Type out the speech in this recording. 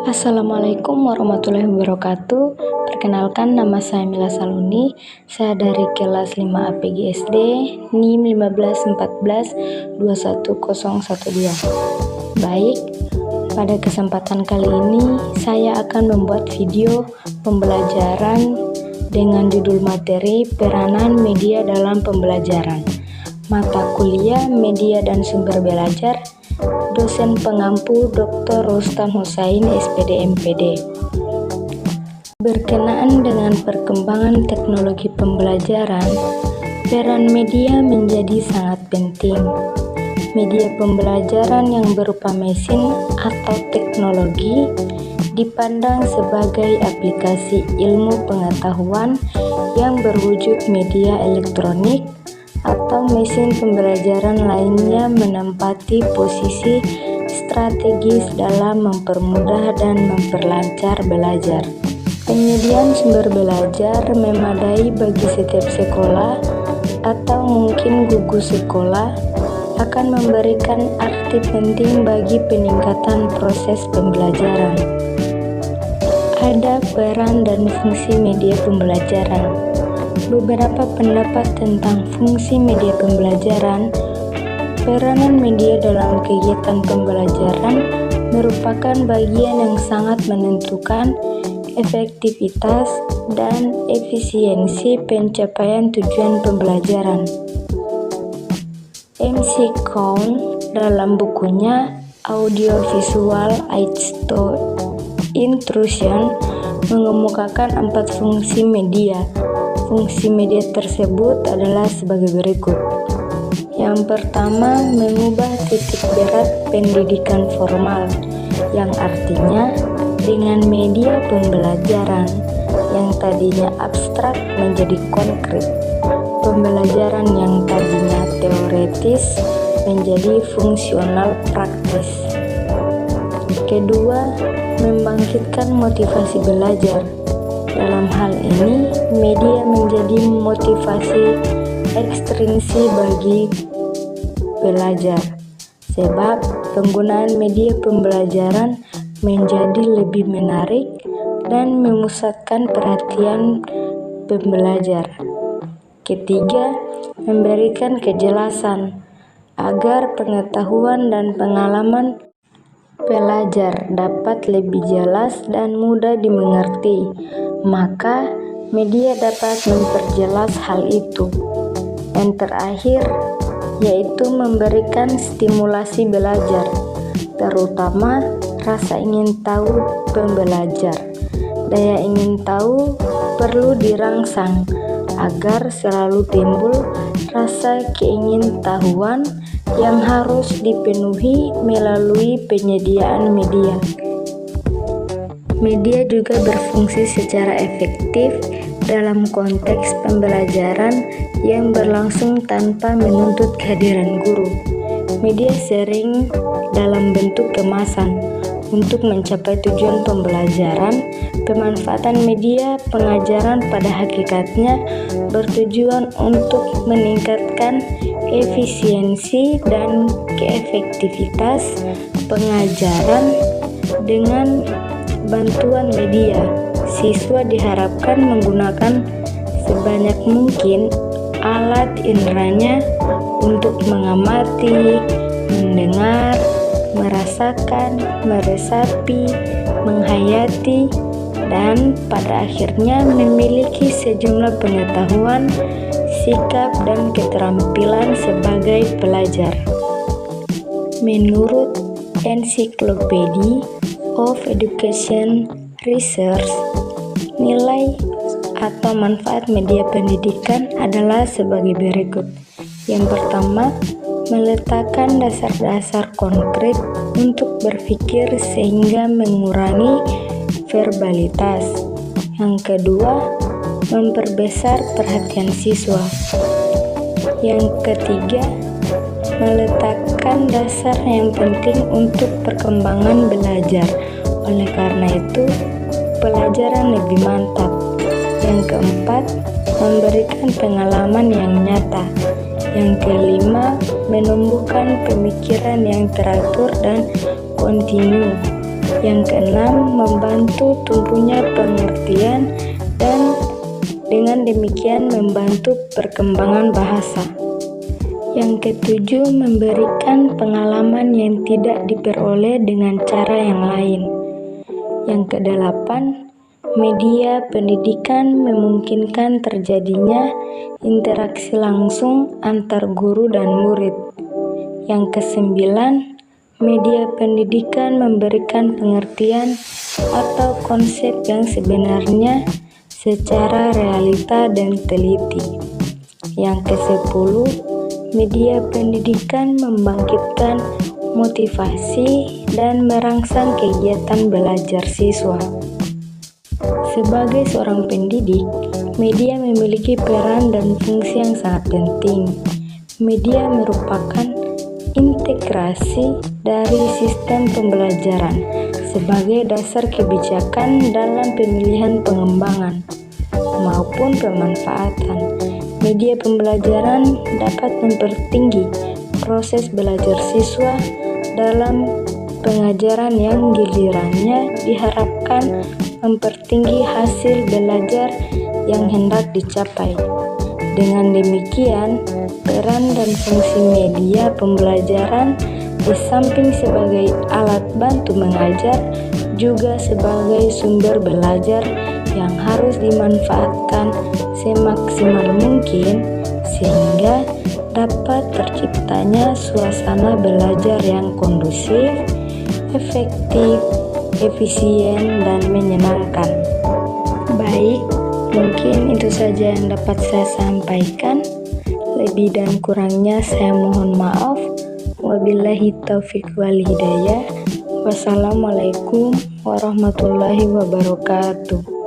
Assalamualaikum warahmatullahi wabarakatuh. Perkenalkan, nama saya Mila Saluni. Saya dari kelas 5 APG SD, NIM 1514-21012. Baik, pada kesempatan kali ini saya akan membuat video pembelajaran dengan judul materi peranan media dalam pembelajaran. Mata kuliah Media dan Sumber Belajar, dosen pengampu Dr. Rustam Husain, SPD MPD. Berkenaan dengan perkembangan teknologi pembelajaran, peran media menjadi sangat penting. Media pembelajaran yang berupa mesin atau teknologi dipandang sebagai aplikasi ilmu pengetahuan yang berwujud media elektronik atau mesin pembelajaran lainnya menempati posisi strategis dalam mempermudah dan memperlancar belajar. Penyediaan sumber belajar memadai bagi setiap sekolah atau mungkin gugus sekolah akan memberikan arti penting bagi peningkatan proses pembelajaran. Ada peran dan fungsi media pembelajaran. Beberapa pendapat tentang fungsi media pembelajaran. Peranan media dalam kegiatan pembelajaran merupakan bagian yang sangat menentukan efektivitas dan efisiensi pencapaian tujuan pembelajaran. MC Cohn dalam bukunya Audiovisual Aids to Intrusion mengemukakan 4 fungsi media. Fungsi media tersebut adalah sebagai berikut. Yang pertama, mengubah titik berat pendidikan formal, yang artinya dengan media pembelajaran yang tadinya abstrak menjadi konkret. Pembelajaran yang tadinya teoretis menjadi fungsional praktis. Kedua, membangkitkan motivasi belajar. Dalam hal ini, media menjadi motivasi ekstrinsi bagi belajar, sebab penggunaan media pembelajaran menjadi lebih menarik dan memusatkan perhatian pembelajar. Ketiga, memberikan kejelasan agar pengetahuan dan pengalaman pelajar dapat lebih jelas dan mudah dimengerti. Maka media dapat memperjelas hal itu. Yang terakhir, yaitu memberikan stimulasi belajar, terutama rasa ingin tahu pembelajar. Daya ingin tahu perlu dirangsang agar selalu timbul rasa keingintahuan yang harus dipenuhi melalui penyediaan media. Media juga berfungsi secara efektif dalam konteks pembelajaran yang berlangsung tanpa menuntut kehadiran guru. Media sering dalam bentuk kemasan. Untuk mencapai tujuan pembelajaran, pemanfaatan media pengajaran pada hakikatnya bertujuan untuk meningkatkan efisiensi dan keefektivitas pengajaran. Dengan bantuan media, siswa diharapkan menggunakan sebanyak mungkin alat inderanya untuk mengamati, mendengar, merasakan, meresapi, menghayati, dan pada akhirnya memiliki sejumlah pengetahuan, sikap, dan keterampilan sebagai pelajar. Menurut Encyclopedia of Education Research, nilai atau manfaat media pendidikan adalah sebagai berikut. Yang pertama, meletakkan dasar-dasar konkret untuk berpikir sehingga mengurangi verbalitas. Yang kedua, memperbesar perhatian siswa. Yang ketiga, meletakkan dasar yang penting untuk perkembangan belajar. Oleh karena itu, pelajaran lebih mantap. Yang keempat, memberikan pengalaman yang nyata. Yang kelima, menumbuhkan pemikiran yang teratur dan kontinu. Yang keenam, membantu tumbuhnya pengertian dan dengan demikian membantu perkembangan bahasa. Yang ketujuh, memberikan pengalaman yang tidak diperoleh dengan cara yang lain. Yang kedelapan, media pendidikan memungkinkan terjadinya interaksi langsung antar guru dan murid. Yang kesembilan, media pendidikan memberikan pengertian atau konsep yang sebenarnya secara realita dan teliti. Yang kesepuluh, media pendidikan membangkitkan motivasi dan merangsang kegiatan belajar siswa. Sebagai seorang pendidik, media memiliki peran dan fungsi yang sangat penting. Media merupakan integrasi dari sistem pembelajaran sebagai dasar kebijakan dalam pemilihan pengembangan maupun pemanfaatan. Media pembelajaran dapat mempertinggi proses belajar siswa dalam pengajaran yang gilirannya diharapkan mempertinggi hasil belajar yang hendak dicapai. Dengan demikian, peran dan fungsi media pembelajaran di samping sebagai alat bantu mengajar, juga sebagai sumber belajar yang harus dimanfaatkan semaksimal mungkin sehingga dapat terciptanya suasana belajar yang kondusif, efektif, efisien, dan menyenangkan. Baik, mungkin itu saja yang dapat saya sampaikan. Lebih dan kurangnya saya mohon maaf. Wabillahi taufiq wal hidayah. Wassalamualaikum warahmatullahi wabarakatuh.